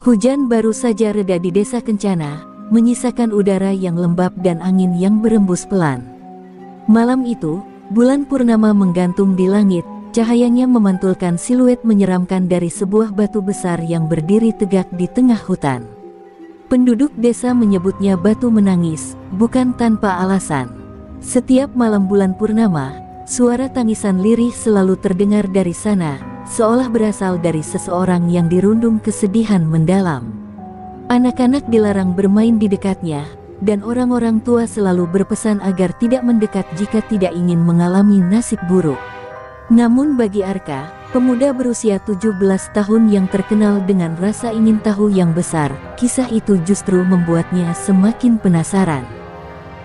Hujan baru saja reda di desa Kencana, menyisakan udara yang lembab dan angin yang berembus pelan. Malam itu, bulan purnama menggantung di langit, cahayanya memantulkan siluet menyeramkan dari sebuah batu besar yang berdiri tegak di tengah hutan. Penduduk desa menyebutnya batu menangis, bukan tanpa alasan. Setiap malam bulan purnama, suara tangisan lirih selalu terdengar dari sana, seolah berasal dari seseorang yang dirundung kesedihan mendalam. Anak-anak dilarang bermain di dekatnya, dan orang-orang tua selalu berpesan agar tidak mendekat jika tidak ingin mengalami nasib buruk. Namun bagi Arka, pemuda berusia 17 tahun yang terkenal dengan rasa ingin tahu yang besar, kisah itu justru membuatnya semakin penasaran.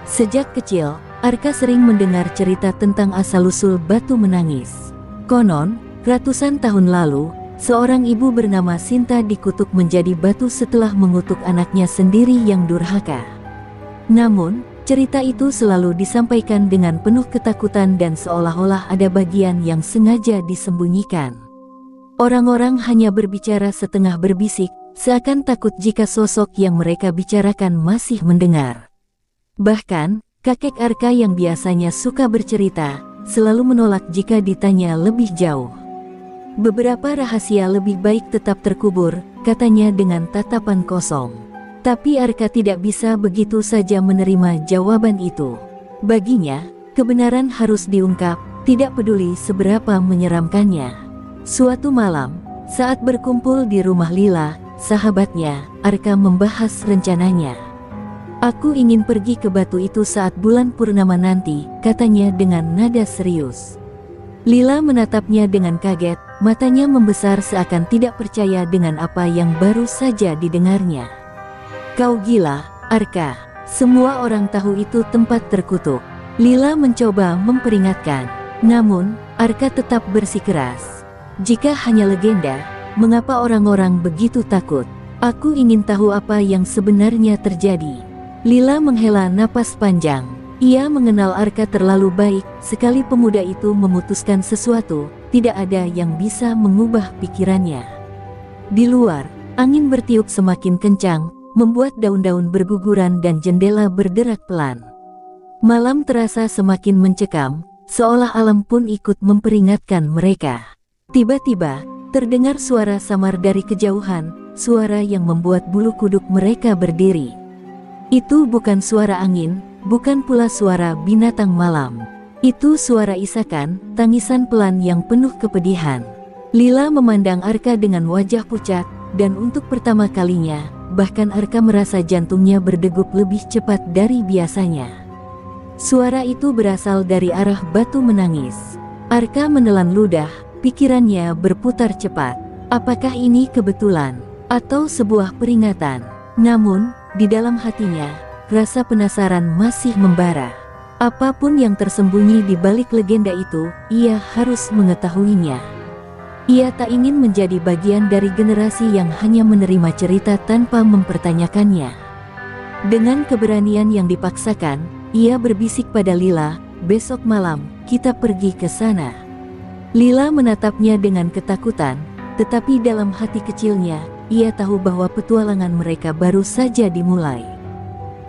Sejak kecil, Arka sering mendengar cerita tentang asal-usul batu menangis. Konon, ratusan tahun lalu, seorang ibu bernama Sinta dikutuk menjadi batu setelah mengutuk anaknya sendiri yang durhaka. Namun, cerita itu selalu disampaikan dengan penuh ketakutan dan seolah-olah ada bagian yang sengaja disembunyikan. Orang-orang hanya berbicara setengah berbisik, seakan takut jika sosok yang mereka bicarakan masih mendengar. Bahkan, kakek Arka yang biasanya suka bercerita, selalu menolak jika ditanya lebih jauh. Beberapa rahasia lebih baik tetap terkubur, katanya dengan tatapan kosong. Tapi Arka tidak bisa begitu saja menerima jawaban itu. Baginya, kebenaran harus diungkap, tidak peduli seberapa menyeramkannya. Suatu malam, saat berkumpul di rumah Lila, sahabatnya, Arka membahas rencananya. "Aku ingin pergi ke batu itu saat bulan purnama nanti," katanya dengan nada serius. Lila menatapnya dengan kaget, matanya membesar seakan tidak percaya dengan apa yang baru saja didengarnya. "Kau gila, Arka. Semua orang tahu itu tempat terkutuk." Lila mencoba memperingatkan, namun Arka tetap bersikeras. "Jika hanya legenda, mengapa orang-orang begitu takut? Aku ingin tahu apa yang sebenarnya terjadi." Lila menghela napas panjang. Ia mengenal Arka terlalu baik, sekali pemuda itu memutuskan sesuatu, tidak ada yang bisa mengubah pikirannya. Di luar, angin bertiup semakin kencang, membuat daun-daun berguguran dan jendela berderak pelan. Malam terasa semakin mencekam, seolah alam pun ikut memperingatkan mereka. Tiba-tiba, terdengar suara samar dari kejauhan, suara yang membuat bulu kuduk mereka berdiri. Itu bukan suara angin, bukan pula suara binatang malam. Itu suara isakan, tangisan pelan yang penuh kepedihan. Lila memandang Arka dengan wajah pucat, dan untuk pertama kalinya, bahkan Arka merasa jantungnya berdegup lebih cepat dari biasanya. Suara itu berasal dari arah batu menangis. Arka menelan ludah, pikirannya berputar cepat. Apakah ini kebetulan, atau sebuah peringatan? Namun, di dalam hatinya, rasa penasaran masih membara. Apapun yang tersembunyi di balik legenda itu, ia harus mengetahuinya. Ia tak ingin menjadi bagian dari generasi yang hanya menerima cerita tanpa mempertanyakannya. Dengan keberanian yang dipaksakan, ia berbisik pada Lila, "Besok malam, kita pergi ke sana." Lila menatapnya dengan ketakutan, tetapi dalam hati kecilnya, ia tahu bahwa petualangan mereka baru saja dimulai.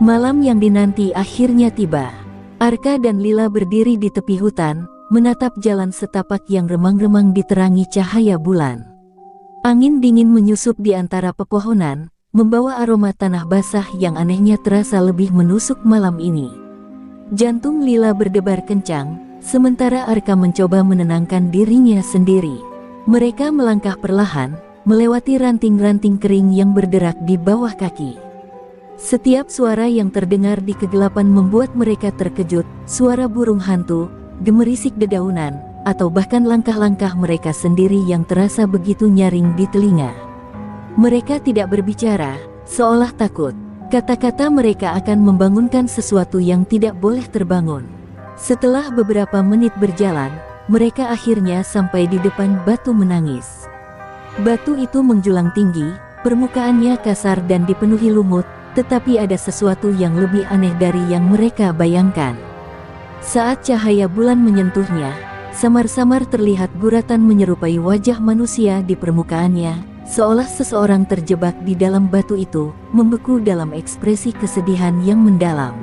Malam yang dinanti akhirnya tiba. Arka dan Lila berdiri di tepi hutan, menatap jalan setapak yang remang-remang diterangi cahaya bulan. Angin dingin menyusup di antara pepohonan, membawa aroma tanah basah yang anehnya terasa lebih menusuk malam ini. Jantung Lila berdebar kencang, sementara Arka mencoba menenangkan dirinya sendiri. Mereka melangkah perlahan, melewati ranting-ranting kering yang berderak di bawah kaki. Setiap suara yang terdengar di kegelapan membuat mereka terkejut, suara burung hantu, gemerisik dedaunan, atau bahkan langkah-langkah mereka sendiri yang terasa begitu nyaring di telinga. Mereka tidak berbicara, seolah takut. Kata-kata mereka akan membangunkan sesuatu yang tidak boleh terbangun. Setelah beberapa menit berjalan, mereka akhirnya sampai di depan batu menangis. Batu itu menjulang tinggi, permukaannya kasar dan dipenuhi lumut, tetapi ada sesuatu yang lebih aneh dari yang mereka bayangkan. Saat cahaya bulan menyentuhnya, samar-samar terlihat guratan menyerupai wajah manusia di permukaannya, seolah seseorang terjebak di dalam batu itu, membeku dalam ekspresi kesedihan yang mendalam.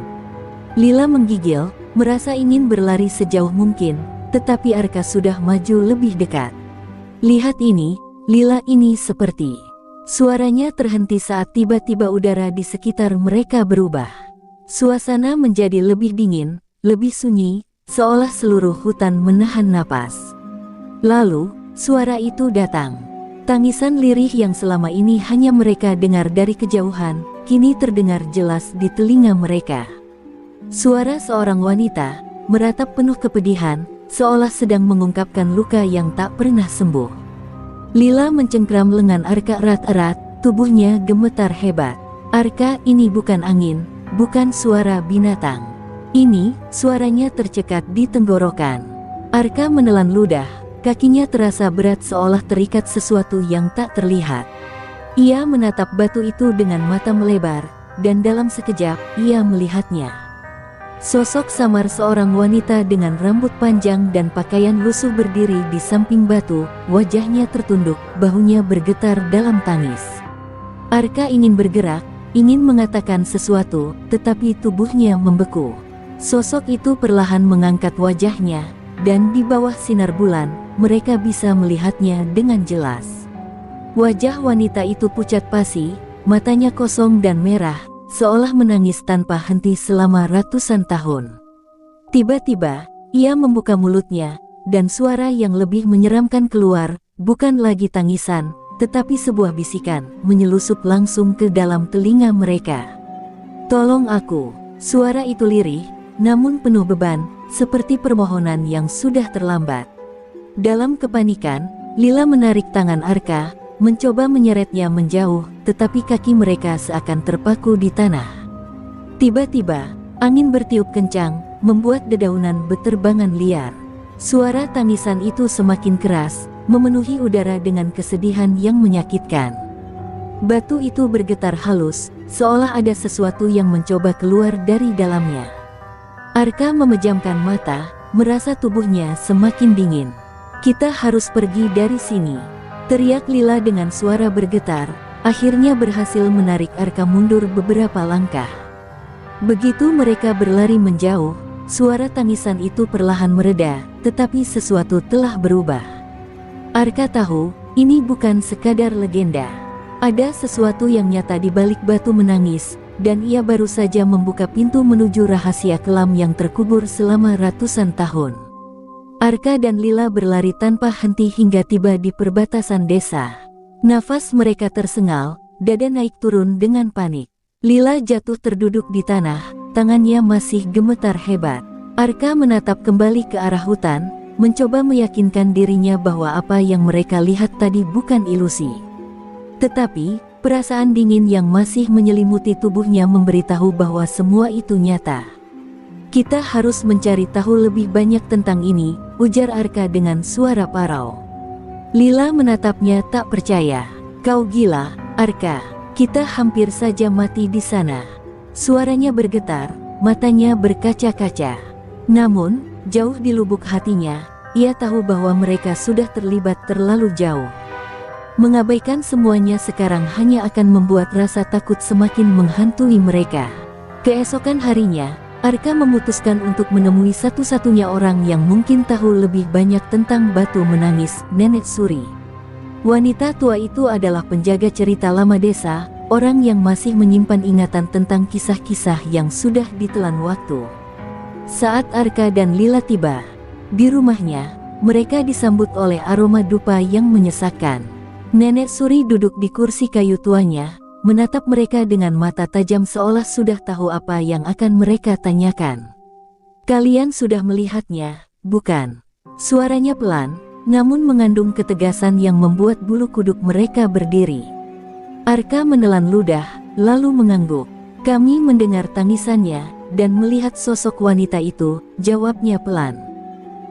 Lila menggigil, merasa ingin berlari sejauh mungkin, tetapi Arka sudah maju lebih dekat. Lihat ini, Lila, ini seperti... Suaranya terhenti saat tiba-tiba udara di sekitar mereka berubah. Suasana menjadi lebih dingin, lebih sunyi, seolah seluruh hutan menahan napas. Lalu, suara itu datang. Tangisan lirih yang selama ini hanya mereka dengar dari kejauhan, kini terdengar jelas di telinga mereka. Suara seorang wanita, meratap penuh kepedihan, seolah sedang mengungkapkan luka yang tak pernah sembuh. Lila mencengkram lengan Arka erat-erat, tubuhnya gemetar hebat. Arka, ini bukan angin, bukan suara binatang. Ini, suaranya tercekat di tenggorokan. Arka menelan ludah, kakinya terasa berat seolah terikat sesuatu yang tak terlihat. Ia menatap batu itu dengan mata melebar, dan dalam sekejap, ia melihatnya. Sosok samar seorang wanita dengan rambut panjang dan pakaian lusuh berdiri di samping batu, wajahnya tertunduk, bahunya bergetar dalam tangis. Arka ingin bergerak, ingin mengatakan sesuatu, tetapi tubuhnya membeku. Sosok itu perlahan mengangkat wajahnya, dan di bawah sinar bulan, mereka bisa melihatnya dengan jelas. Wajah wanita itu pucat pasi, matanya kosong dan merah, seolah menangis tanpa henti selama ratusan tahun. Tiba-tiba, ia membuka mulutnya, dan suara yang lebih menyeramkan keluar, bukan lagi tangisan, tetapi sebuah bisikan, menyelusup langsung ke dalam telinga mereka. "Tolong aku." Suara itu lirih, namun penuh beban, seperti permohonan yang sudah terlambat. Dalam kepanikan, Lila menarik tangan Arka, mencoba menyeretnya menjauh, tetapi kaki mereka seakan terpaku di tanah. Tiba-tiba, angin bertiup kencang, membuat dedaunan beterbangan liar. Suara tangisan itu semakin keras, memenuhi udara dengan kesedihan yang menyakitkan. Batu itu bergetar halus, seolah ada sesuatu yang mencoba keluar dari dalamnya. Arka memejamkan mata, merasa tubuhnya semakin dingin. "Kita harus pergi dari sini," teriak Lila dengan suara bergetar, akhirnya berhasil menarik Arka mundur beberapa langkah. Begitu mereka berlari menjauh, suara tangisan itu perlahan mereda, tetapi sesuatu telah berubah. Arka tahu, ini bukan sekadar legenda. Ada sesuatu yang nyata di balik batu menangis, dan ia baru saja membuka pintu menuju rahasia kelam yang terkubur selama ratusan tahun. Arka dan Lila berlari tanpa henti hingga tiba di perbatasan desa. Nafas mereka tersengal, dada naik turun dengan panik. Lila jatuh terduduk di tanah, tangannya masih gemetar hebat. Arka menatap kembali ke arah hutan, mencoba meyakinkan dirinya bahwa apa yang mereka lihat tadi bukan ilusi. Tetapi, perasaan dingin yang masih menyelimuti tubuhnya memberitahu bahwa semua itu nyata. "Kita harus mencari tahu lebih banyak tentang ini," ujar Arka dengan suara parau. Lila menatapnya tak percaya. "Kau gila, Arka. Kita hampir saja mati di sana." Suaranya bergetar, matanya berkaca-kaca. Namun, jauh di lubuk hatinya, ia tahu bahwa mereka sudah terlibat terlalu jauh. Mengabaikan semuanya sekarang hanya akan membuat rasa takut semakin menghantui mereka. Keesokan harinya, Arka memutuskan untuk menemui satu-satunya orang yang mungkin tahu lebih banyak tentang batu menangis, Nenek Suri. Wanita tua itu adalah penjaga cerita lama desa, orang yang masih menyimpan ingatan tentang kisah-kisah yang sudah ditelan waktu. Saat Arka dan Lila tiba di rumahnya, mereka disambut oleh aroma dupa yang menyesakkan. Nenek Suri duduk di kursi kayu tuanya, menatap mereka dengan mata tajam seolah sudah tahu apa yang akan mereka tanyakan. "Kalian sudah melihatnya, bukan?" Suaranya pelan, namun mengandung ketegasan yang membuat bulu kuduk mereka berdiri. Arka menelan ludah, lalu mengangguk. "Kami mendengar tangisannya, dan melihat sosok wanita itu," jawabnya pelan.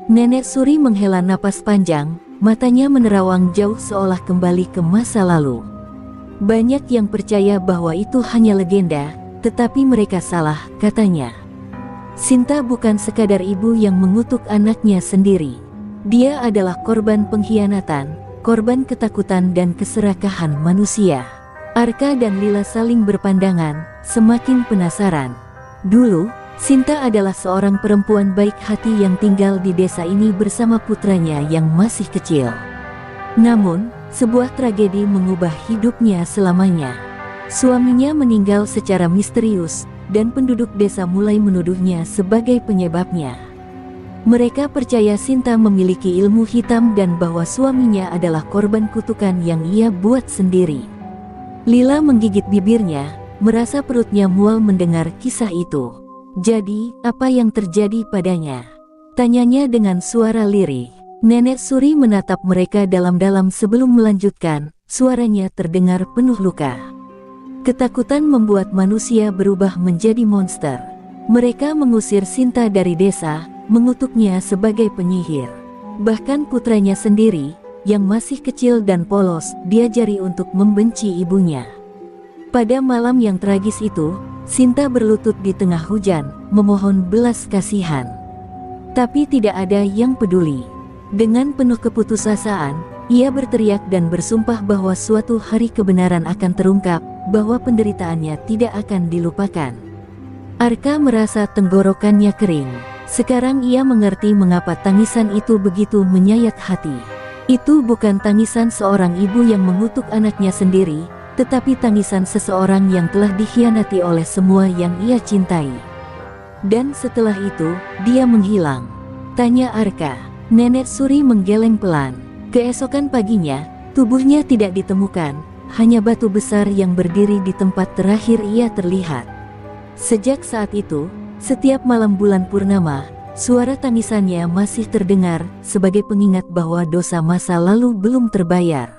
Nenek Suri menghela napas panjang, matanya menerawang jauh seolah kembali ke masa lalu. "Banyak yang percaya bahwa itu hanya legenda, tetapi mereka salah," katanya. "Sinta bukan sekadar ibu yang mengutuk anaknya sendiri. Dia adalah korban pengkhianatan, korban ketakutan dan keserakahan manusia. Arka dan Lila saling berpandangan, semakin penasaran. Dulu, Sinta adalah seorang perempuan baik hati yang tinggal di desa ini bersama putranya yang masih kecil. Namun, sebuah tragedi mengubah hidupnya selamanya. Suaminya meninggal secara misterius, dan penduduk desa mulai menuduhnya sebagai penyebabnya. Mereka percaya Sinta memiliki ilmu hitam dan bahwa suaminya adalah korban kutukan yang ia buat sendiri. Lila menggigit bibirnya, merasa perutnya mual mendengar kisah itu. "Jadi, apa yang terjadi padanya?" tanyanya dengan suara lirih. Nenek Suri menatap mereka dalam-dalam sebelum melanjutkan, suaranya terdengar penuh luka. Ketakutan membuat manusia berubah menjadi monster. Mereka mengusir Sinta dari desa, mengutuknya sebagai penyihir. Bahkan putranya sendiri, yang masih kecil dan polos, diajari untuk membenci ibunya. Pada malam yang tragis itu, Sinta berlutut di tengah hujan, memohon belas kasihan. Tapi tidak ada yang peduli. Dengan penuh keputusasaan, ia berteriak dan bersumpah bahwa suatu hari kebenaran akan terungkap, bahwa penderitaannya tidak akan dilupakan. Arka merasa tenggorokannya kering. Sekarang ia mengerti mengapa tangisan itu begitu menyayat hati. Itu bukan tangisan seorang ibu yang mengutuk anaknya sendiri, tetapi tangisan seseorang yang telah dikhianati oleh semua yang ia cintai. "Dan setelah itu, dia menghilang?" tanya Arka. Nenek Suri menggeleng pelan. Keesokan paginya, tubuhnya tidak ditemukan, hanya batu besar yang berdiri di tempat terakhir ia terlihat. Sejak saat itu, setiap malam bulan purnama, suara tangisannya masih terdengar, sebagai pengingat bahwa dosa masa lalu belum terbayar.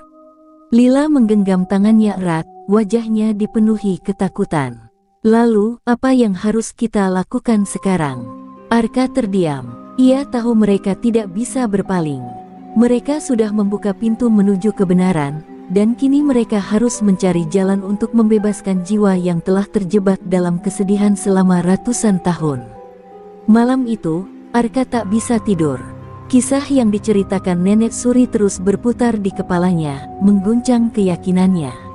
Lila menggenggam tangannya erat, wajahnya dipenuhi ketakutan. "Lalu, apa yang harus kita lakukan sekarang?" Arka terdiam. Ia tahu mereka tidak bisa berpaling. Mereka sudah membuka pintu menuju kebenaran, dan kini mereka harus mencari jalan untuk membebaskan jiwa yang telah terjebak dalam kesedihan selama ratusan tahun. Malam itu, Arka tak bisa tidur. Kisah yang diceritakan Nenek Suri terus berputar di kepalanya, mengguncang keyakinannya.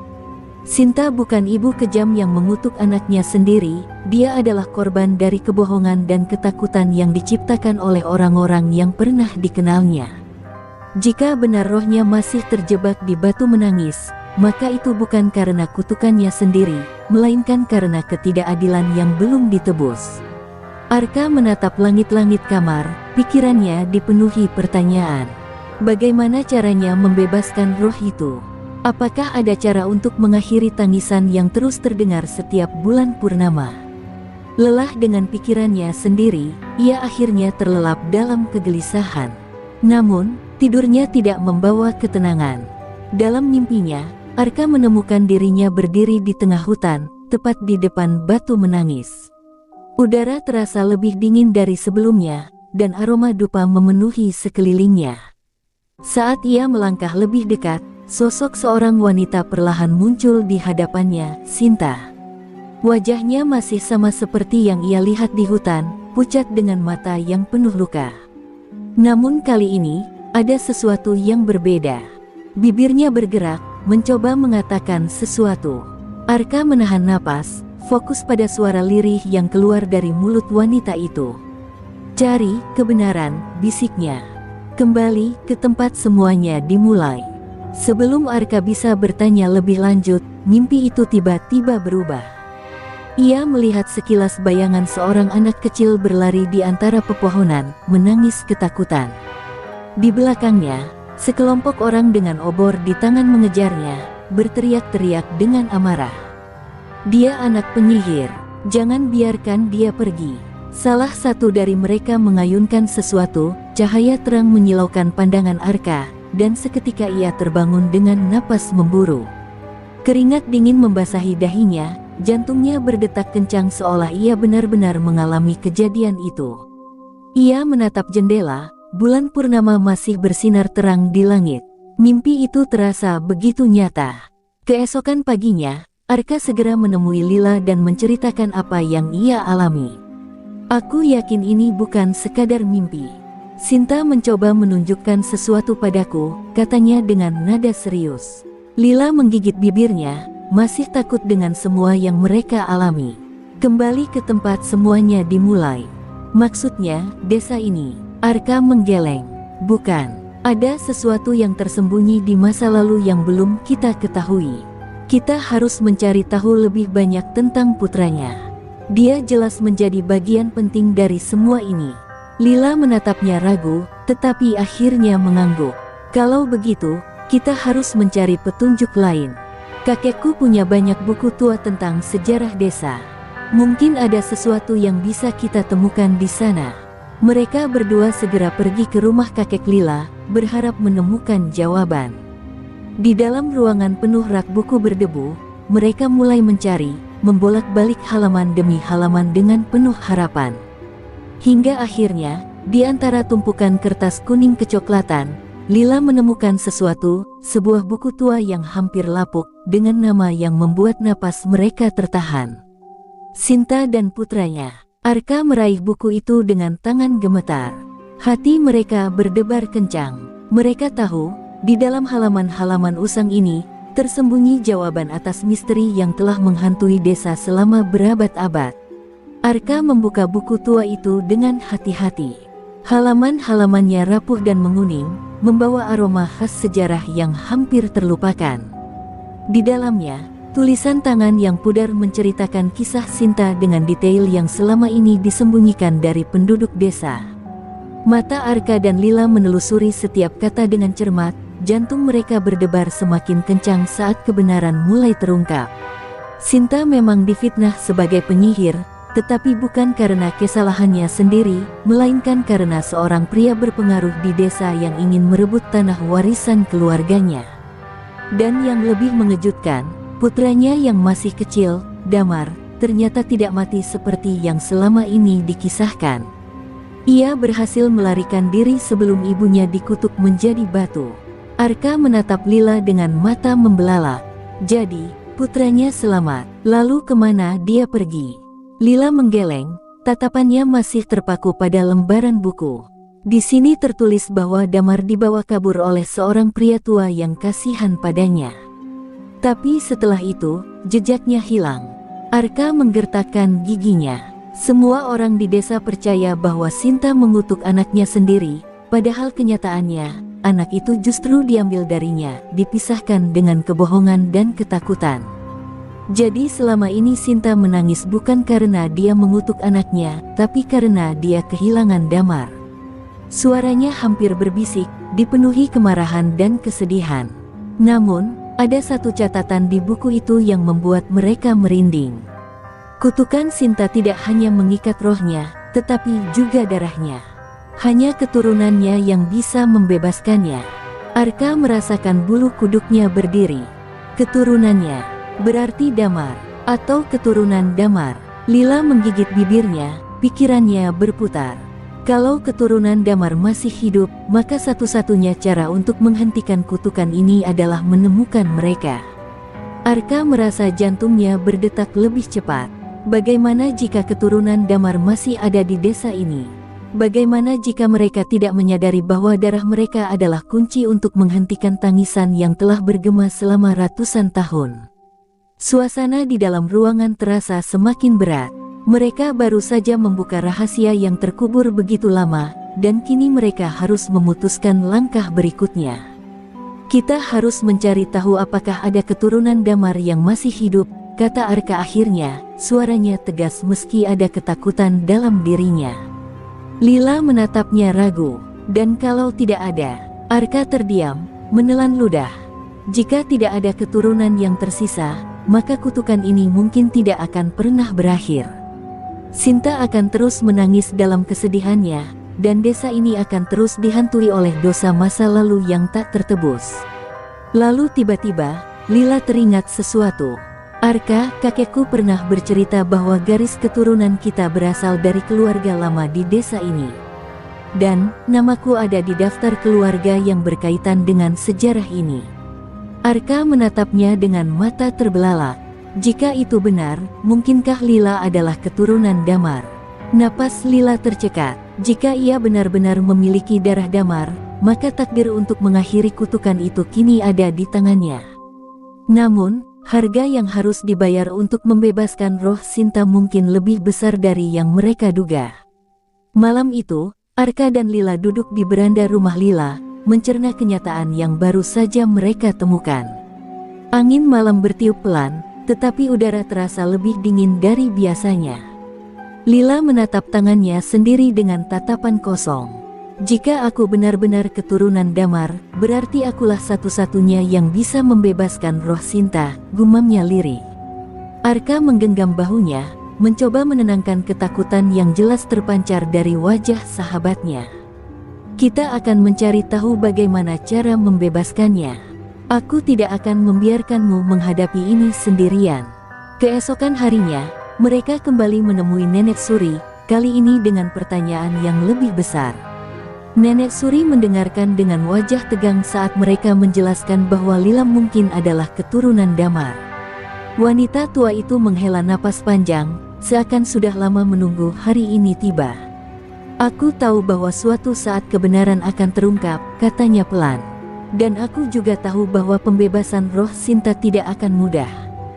Sinta bukan ibu kejam yang mengutuk anaknya sendiri, dia adalah korban dari kebohongan dan ketakutan yang diciptakan oleh orang-orang yang pernah dikenalnya. Jika benar rohnya masih terjebak di batu menangis, maka itu bukan karena kutukannya sendiri, melainkan karena ketidakadilan yang belum ditebus. Arka menatap langit-langit kamar, pikirannya dipenuhi pertanyaan. Bagaimana caranya membebaskan roh itu? Apakah ada cara untuk mengakhiri tangisan yang terus terdengar setiap bulan purnama? Lelah dengan pikirannya sendiri, ia akhirnya terlelap dalam kegelisahan. Namun, tidurnya tidak membawa ketenangan. Dalam mimpinya, Arka menemukan dirinya berdiri di tengah hutan, tepat di depan batu menangis. Udara terasa lebih dingin dari sebelumnya, dan aroma dupa memenuhi sekelilingnya. Saat ia melangkah lebih dekat, sosok seorang wanita perlahan muncul di hadapannya, Sinta. Wajahnya masih sama seperti yang ia lihat di hutan, pucat dengan mata yang penuh luka. Namun kali ini, ada sesuatu yang berbeda. Bibirnya bergerak, mencoba mengatakan sesuatu. Arka menahan napas, fokus pada suara lirih yang keluar dari mulut wanita itu. "Cari kebenaran," bisiknya. "Kembali ke tempat semuanya dimulai." Sebelum Arka bisa bertanya lebih lanjut, mimpi itu tiba-tiba berubah. Ia melihat sekilas bayangan seorang anak kecil berlari di antara pepohonan, menangis ketakutan. Di belakangnya, sekelompok orang dengan obor di tangan mengejarnya, berteriak-teriak dengan amarah. "Dia anak penyihir, jangan biarkan dia pergi." Salah satu dari mereka mengayunkan sesuatu, cahaya terang menyilaukan pandangan Arka, dan seketika ia terbangun dengan napas memburu. Keringat dingin membasahi dahinya, jantungnya berdetak kencang seolah ia benar-benar mengalami kejadian itu. Ia menatap jendela, bulan purnama masih bersinar terang di langit. Mimpi itu terasa begitu nyata. Keesokan paginya, Arka segera menemui Lila dan menceritakan apa yang ia alami. "Aku yakin ini bukan sekadar mimpi. Sinta mencoba menunjukkan sesuatu padaku, katanya dengan nada serius. Lila menggigit bibirnya, masih takut dengan semua yang mereka alami. Kembali ke tempat semuanya dimulai. Maksudnya, desa ini. Arka menggeleng. Bukan. Ada sesuatu yang tersembunyi di masa lalu yang belum kita ketahui. Kita harus mencari tahu lebih banyak tentang putranya. Dia jelas menjadi bagian penting dari semua ini. Lila menatapnya ragu, tetapi akhirnya mengangguk. Kalau begitu, kita harus mencari petunjuk lain. Kakekku punya banyak buku tua tentang sejarah desa. Mungkin ada sesuatu yang bisa kita temukan di sana. Mereka berdua segera pergi ke rumah kakek Lila, berharap menemukan jawaban. Di dalam ruangan penuh rak buku berdebu, mereka mulai mencari, membolak-balik halaman demi halaman dengan penuh harapan. Hingga akhirnya, di antara tumpukan kertas kuning kecoklatan, Lila menemukan sesuatu, sebuah buku tua yang hampir lapuk, dengan nama yang membuat napas mereka tertahan. Sinta dan putranya. Arka meraih buku itu dengan tangan gemetar. Hati mereka berdebar kencang. Mereka tahu, di dalam halaman-halaman usang ini, tersembunyi jawaban atas misteri yang telah menghantui desa selama berabad-abad. Arka membuka buku tua itu dengan hati-hati. Halaman-halamannya rapuh dan menguning, membawa aroma khas sejarah yang hampir terlupakan. Di dalamnya, tulisan tangan yang pudar menceritakan kisah Sinta dengan detail yang selama ini disembunyikan dari penduduk desa. Mata Arka dan Lila menelusuri setiap kata dengan cermat, jantung mereka berdebar semakin kencang saat kebenaran mulai terungkap. Sinta memang difitnah sebagai penyihir, tetapi bukan karena kesalahannya sendiri, melainkan karena seorang pria berpengaruh di desa yang ingin merebut tanah warisan keluarganya. Dan yang lebih mengejutkan, putranya yang masih kecil, Damar, ternyata tidak mati seperti yang selama ini dikisahkan. Ia berhasil melarikan diri sebelum ibunya dikutuk menjadi batu. Arka menatap Lila dengan mata membelalak. Jadi, putranya selamat. Lalu kemana dia pergi? Lila menggeleng, tatapannya masih terpaku pada lembaran buku. Di sini tertulis bahwa Damar dibawa kabur oleh seorang pria tua yang kasihan padanya. Tapi setelah itu, jejaknya hilang. Arka menggertakkan giginya. Semua orang di desa percaya bahwa Sinta mengutuk anaknya sendiri, padahal kenyataannya, anak itu justru diambil darinya, dipisahkan dengan kebohongan dan ketakutan. Jadi selama ini Sinta menangis bukan karena dia mengutuk anaknya, tapi karena dia kehilangan Damar. Suaranya hampir berbisik, dipenuhi kemarahan dan kesedihan. Namun, ada satu catatan di buku itu yang membuat mereka merinding. Kutukan Sinta tidak hanya mengikat rohnya, tetapi juga darahnya. Hanya keturunannya yang bisa membebaskannya. Arka merasakan bulu kuduknya berdiri. Keturunannya, berarti Damar, atau keturunan Damar. Lila menggigit bibirnya, pikirannya berputar. Kalau keturunan Damar masih hidup, maka satu-satunya cara untuk menghentikan kutukan ini adalah menemukan mereka. Arka merasa jantungnya berdetak lebih cepat. Bagaimana jika keturunan Damar masih ada di desa ini? Bagaimana jika mereka tidak menyadari bahwa darah mereka adalah kunci untuk menghentikan tangisan yang telah bergema selama ratusan tahun? Suasana di dalam ruangan terasa semakin berat. Mereka baru saja membuka rahasia yang terkubur begitu lama, dan kini mereka harus memutuskan langkah berikutnya. Kita harus mencari tahu apakah ada keturunan Damar yang masih hidup, kata Arka akhirnya, suaranya tegas meski ada ketakutan dalam dirinya. Lila menatapnya ragu, dan kalau tidak ada, Arka terdiam, menelan ludah. Jika tidak ada keturunan yang tersisa, maka kutukan ini mungkin tidak akan pernah berakhir. Sinta akan terus menangis dalam kesedihannya, dan desa ini akan terus dihantui oleh dosa masa lalu yang tak tertebus. Lalu tiba-tiba, Lila teringat sesuatu. Arka, kakekku pernah bercerita bahwa garis keturunan kita berasal dari keluarga lama di desa ini. Dan, namaku ada di daftar keluarga yang berkaitan dengan sejarah ini. Arka menatapnya dengan mata terbelalak. Jika itu benar, mungkinkah Lila adalah keturunan Damar? Napas Lila tercekat. Jika ia benar-benar memiliki darah damar, maka takdir untuk mengakhiri kutukan itu kini ada di tangannya. Namun, harga yang harus dibayar untuk membebaskan roh Sinta mungkin lebih besar dari yang mereka duga. Malam itu, Arka dan Lila duduk di beranda rumah Lila, mencerna kenyataan yang baru saja mereka temukan. Angin malam bertiup pelan, tetapi udara terasa lebih dingin dari biasanya. Lila menatap tangannya sendiri dengan tatapan kosong. Jika aku benar-benar keturunan Damar, berarti akulah satu-satunya yang bisa membebaskan roh Sinta, gumamnya lirih. Arka menggenggam bahunya, mencoba menenangkan ketakutan yang jelas terpancar dari wajah sahabatnya. Kita akan mencari tahu bagaimana cara membebaskannya. Aku tidak akan membiarkanmu menghadapi ini sendirian. Keesokan harinya, mereka kembali menemui Nenek Suri, kali ini dengan pertanyaan yang lebih besar. Nenek Suri mendengarkan dengan wajah tegang saat mereka menjelaskan bahwa Lila mungkin adalah keturunan Damar. Wanita tua itu menghela napas panjang, seakan sudah lama menunggu hari ini tiba. Aku tahu bahwa suatu saat kebenaran akan terungkap, katanya pelan. Dan aku juga tahu bahwa pembebasan roh Sinta tidak akan mudah.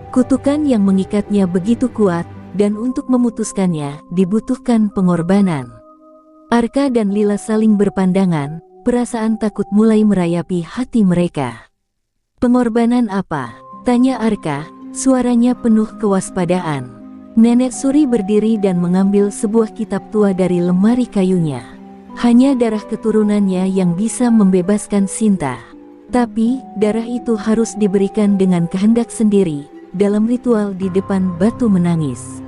Kutukan yang mengikatnya begitu kuat, dan untuk memutuskannya, dibutuhkan pengorbanan. Arka dan Lila saling berpandangan, perasaan takut mulai merayapi hati mereka. Pengorbanan apa? Tanya Arka, suaranya penuh kewaspadaan. Nenek Suri berdiri dan mengambil sebuah kitab tua dari lemari kayunya. Hanya darah keturunannya yang bisa membebaskan Sinta. Tapi, darah itu harus diberikan dengan kehendak sendiri, dalam ritual di depan batu menangis.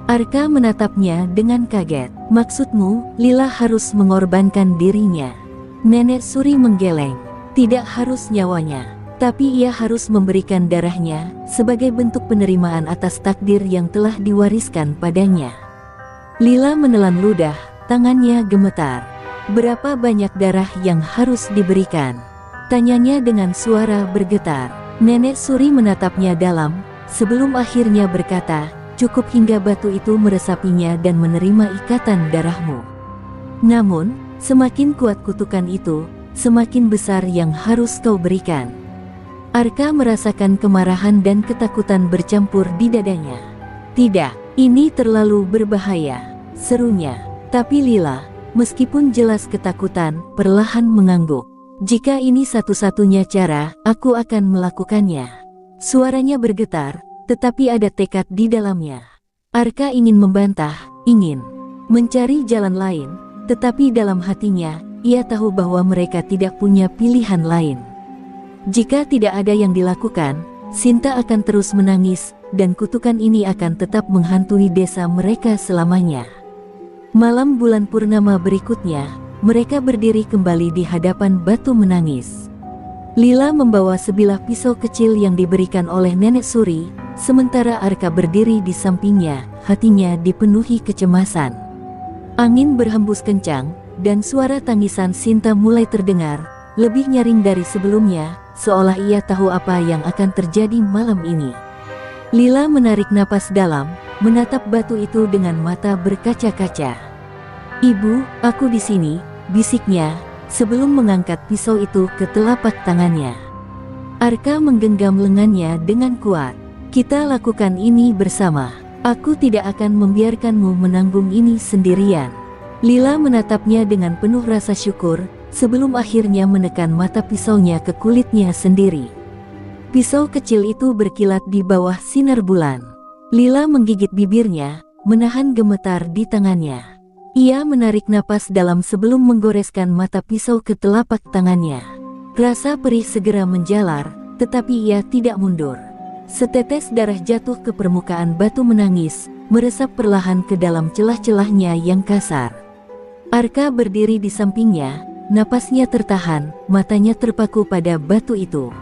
Arka menatapnya dengan kaget. Maksudmu, Lila harus mengorbankan dirinya? Nenek Suri menggeleng. Tidak harus nyawanya, tapi ia harus memberikan darahnya, sebagai bentuk penerimaan atas takdir yang telah diwariskan padanya. Lila menelan ludah, tangannya gemetar. Berapa banyak darah yang harus diberikan? Tanyanya dengan suara bergetar. Nenek Suri menatapnya dalam, sebelum akhirnya berkata, cukup hingga batu itu meresapinya dan menerima ikatan darahmu. Namun, semakin kuat kutukan itu, semakin besar yang harus kau berikan. Arka merasakan kemarahan dan ketakutan bercampur di dadanya. Tidak, ini terlalu berbahaya, serunya. Tapi Lila, meskipun jelas ketakutan, perlahan mengangguk. Jika ini satu-satunya cara, aku akan melakukannya. Suaranya bergetar, tetapi ada tekad di dalamnya. Arka ingin membantah, ingin mencari jalan lain, tetapi dalam hatinya, ia tahu bahwa mereka tidak punya pilihan lain. Jika tidak ada yang dilakukan, Sinta akan terus menangis, dan kutukan ini akan tetap menghantui desa mereka selamanya. Malam bulan purnama berikutnya, mereka berdiri kembali di hadapan batu menangis. Lila membawa sebilah pisau kecil yang diberikan oleh Nenek Suri, sementara Arka berdiri di sampingnya, hatinya dipenuhi kecemasan. Angin berhembus kencang, dan suara tangisan Sinta mulai terdengar, lebih nyaring dari sebelumnya, seolah ia tahu apa yang akan terjadi malam ini. Lila menarik napas dalam, menatap batu itu dengan mata berkaca-kaca. Ibu, aku di sini, bisiknya, sebelum mengangkat pisau itu ke telapak tangannya. Arka menggenggam lengannya dengan kuat. Kita lakukan ini bersama. Aku tidak akan membiarkanmu menanggung ini sendirian. Lila menatapnya dengan penuh rasa syukur, sebelum akhirnya menekan mata pisaunya ke kulitnya sendiri. Pisau kecil itu berkilat di bawah sinar bulan. Lila menggigit bibirnya, menahan gemetar di tangannya. Ia menarik napas dalam sebelum menggoreskan mata pisau ke telapak tangannya. Rasa perih segera menjalar, tetapi ia tidak mundur. Setetes darah jatuh ke permukaan batu menangis, meresap perlahan ke dalam celah-celahnya yang kasar. Arka berdiri di sampingnya, napasnya tertahan, matanya terpaku pada batu itu.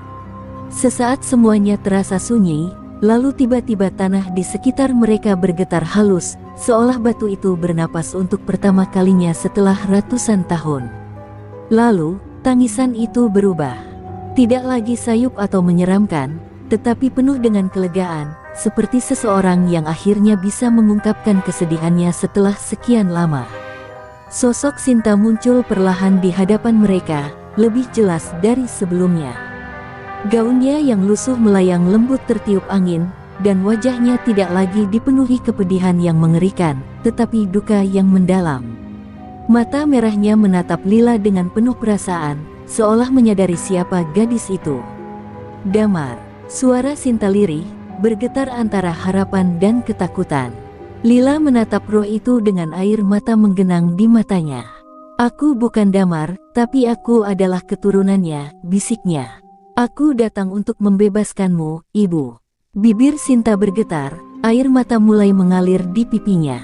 Sesaat semuanya terasa sunyi, lalu tiba-tiba tanah di sekitar mereka bergetar halus, seolah batu itu bernapas untuk pertama kalinya setelah ratusan tahun. Lalu, tangisan itu berubah. Tidak lagi sayup atau menyeramkan, tetapi penuh dengan kelegaan, seperti seseorang yang akhirnya bisa mengungkapkan kesedihannya setelah sekian lama. Sosok Sinta muncul perlahan di hadapan mereka, lebih jelas dari sebelumnya. Gaunnya yang lusuh melayang lembut tertiup angin, dan wajahnya tidak lagi dipenuhi kepedihan yang mengerikan, tetapi duka yang mendalam. Mata merahnya menatap Lila dengan penuh perasaan, seolah menyadari siapa gadis itu. Damar, suara Sinta lirih, bergetar antara harapan dan ketakutan. Lila menatap roh itu dengan air mata menggenang di matanya. "Aku bukan Damar, tapi aku adalah keturunannya," bisiknya. "Aku datang untuk membebaskanmu, Ibu." Bibir Sinta bergetar, air mata mulai mengalir di pipinya.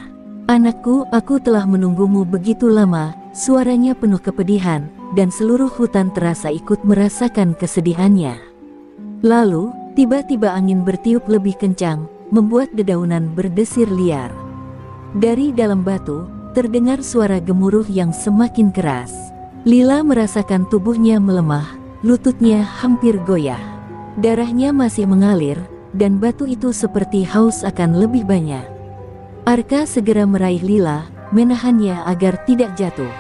"Anakku, aku telah menunggumu begitu lama," suaranya penuh kepedihan, dan seluruh hutan terasa ikut merasakan kesedihannya. Lalu, tiba-tiba angin bertiup lebih kencang, membuat dedaunan berdesir liar. Dari dalam batu, terdengar suara gemuruh yang semakin keras. Lila merasakan tubuhnya melemah, lututnya hampir goyah. Darahnya masih mengalir, dan batu itu seperti haus akan lebih banyak. Arka segera meraih Lila, menahannya agar tidak jatuh.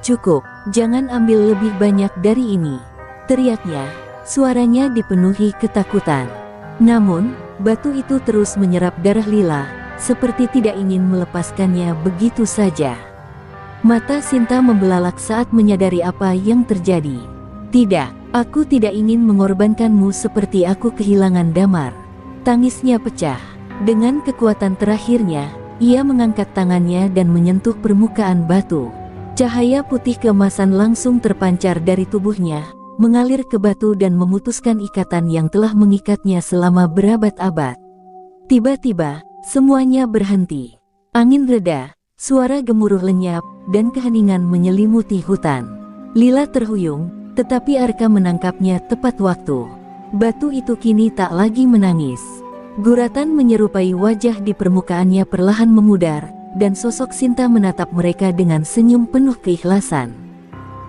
"Cukup, jangan ambil lebih banyak dari ini," teriaknya. Suaranya dipenuhi ketakutan. Namun, batu itu terus menyerap darah Lila, seperti tidak ingin melepaskannya begitu saja. Mata Sinta membelalak saat menyadari apa yang terjadi. "Tidak, aku tidak ingin mengorbankanmu seperti aku kehilangan Damar." Tangisnya pecah. Dengan kekuatan terakhirnya, ia mengangkat tangannya dan menyentuh permukaan batu. Cahaya putih keemasan langsung terpancar dari tubuhnya, mengalir ke batu dan memutuskan ikatan yang telah mengikatnya selama berabad-abad. Tiba-tiba, semuanya berhenti. Angin reda, suara gemuruh lenyap, dan keheningan menyelimuti hutan. Lila terhuyung, tetapi Arka menangkapnya tepat waktu. Batu itu kini tak lagi menangis. Guratan menyerupai wajah di permukaannya perlahan memudar, dan sosok Sinta menatap mereka dengan senyum penuh keikhlasan.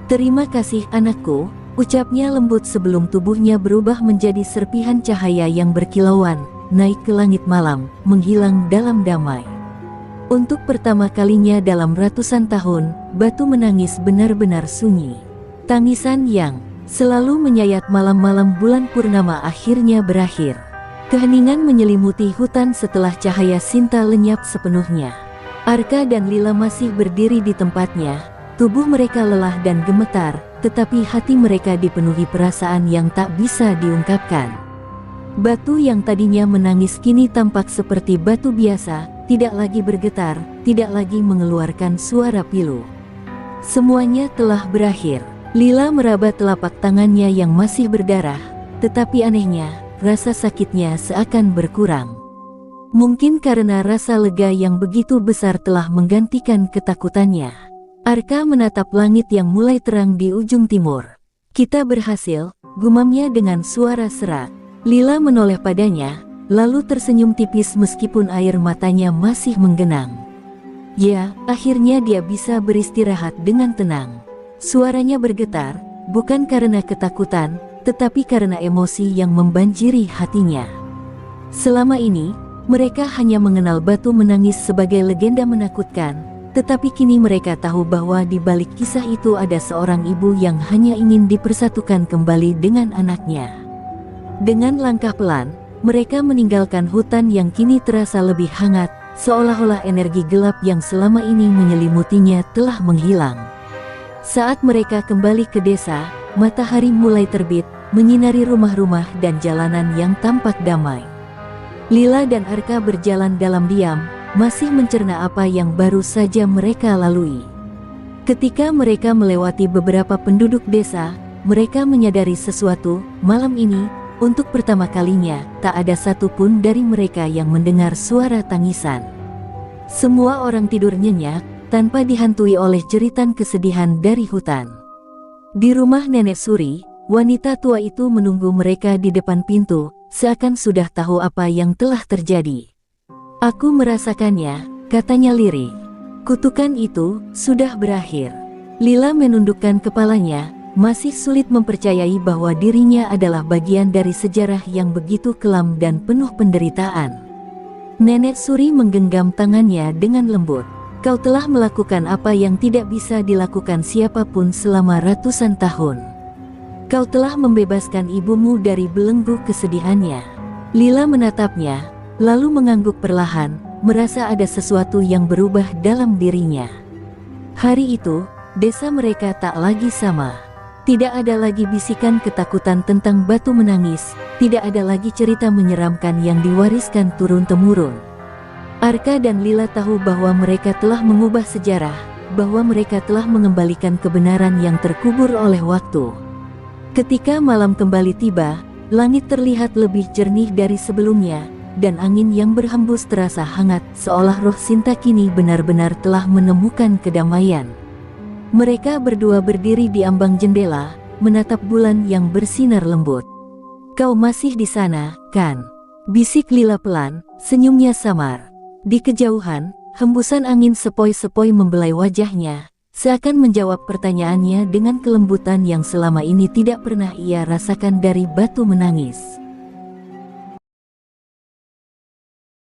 "Terima kasih anakku," ucapnya lembut sebelum tubuhnya berubah menjadi serpihan cahaya yang berkilauan, naik ke langit malam, menghilang dalam damai. Untuk pertama kalinya dalam ratusan tahun, batu menangis benar-benar sunyi. Tangisan yang selalu menyayat malam-malam bulan purnama akhirnya berakhir. Keheningan menyelimuti hutan setelah cahaya Sinta lenyap sepenuhnya. Arka dan Lila masih berdiri di tempatnya, tubuh mereka lelah dan gemetar, tetapi hati mereka dipenuhi perasaan yang tak bisa diungkapkan. Batu yang tadinya menangis kini tampak seperti batu biasa, tidak lagi bergetar, tidak lagi mengeluarkan suara pilu. Semuanya telah berakhir. Lila meraba telapak tangannya yang masih berdarah, tetapi anehnya, rasa sakitnya seakan berkurang. Mungkin karena rasa lega yang begitu besar telah menggantikan ketakutannya. Arka menatap langit yang mulai terang di ujung timur. "Kita berhasil," gumamnya dengan suara serak. Lila menoleh padanya, lalu tersenyum tipis meskipun air matanya masih menggenang. "Ya, akhirnya dia bisa beristirahat dengan tenang." Suaranya bergetar, bukan karena ketakutan, tetapi karena emosi yang membanjiri hatinya. Selama ini, mereka hanya mengenal batu menangis sebagai legenda menakutkan, tetapi kini mereka tahu bahwa di balik kisah itu ada seorang ibu yang hanya ingin dipersatukan kembali dengan anaknya. Dengan langkah pelan, mereka meninggalkan hutan yang kini terasa lebih hangat, seolah-olah energi gelap yang selama ini menyelimutinya telah menghilang. Saat mereka kembali ke desa, matahari mulai terbit, menyinari rumah-rumah dan jalanan yang tampak damai. Lila dan Arka berjalan dalam diam, masih mencerna apa yang baru saja mereka lalui. Ketika mereka melewati beberapa penduduk desa, mereka menyadari sesuatu. Malam ini, untuk pertama kalinya, tak ada satupun dari mereka yang mendengar suara tangisan. Semua orang tidur nyenyak, tanpa dihantui oleh jeritan kesedihan dari hutan. Di rumah Nenek Suri, wanita tua itu menunggu mereka di depan pintu, seakan sudah tahu apa yang telah terjadi. "Aku merasakannya," katanya lirih. "Kutukan itu sudah berakhir." Lila menundukkan kepalanya, masih sulit mempercayai bahwa dirinya adalah bagian dari sejarah yang begitu kelam dan penuh penderitaan. Nenek Suri menggenggam tangannya dengan lembut. Kau telah melakukan apa yang tidak bisa dilakukan siapapun selama ratusan tahun. Kau telah membebaskan ibumu dari belenggu kesedihannya. Lila menatapnya, lalu mengangguk perlahan, merasa ada sesuatu yang berubah dalam dirinya. Hari itu, desa mereka tak lagi sama. Tidak ada lagi bisikan ketakutan tentang batu menangis, tidak ada lagi cerita menyeramkan yang diwariskan turun-temurun. Arka dan Lila tahu bahwa mereka telah mengubah sejarah, bahwa mereka telah mengembalikan kebenaran yang terkubur oleh waktu. Ketika malam kembali tiba, langit terlihat lebih jernih dari sebelumnya, dan angin yang berhembus terasa hangat, seolah roh Sinta kini benar-benar telah menemukan kedamaian. Mereka berdua berdiri di ambang jendela, menatap bulan yang bersinar lembut. "Kau masih di sana, kan?" bisik Lila pelan, senyumnya samar. Di kejauhan, hembusan angin sepoi-sepoi membelai wajahnya, seakan menjawab pertanyaannya dengan kelembutan yang selama ini tidak pernah ia rasakan dari batu menangis.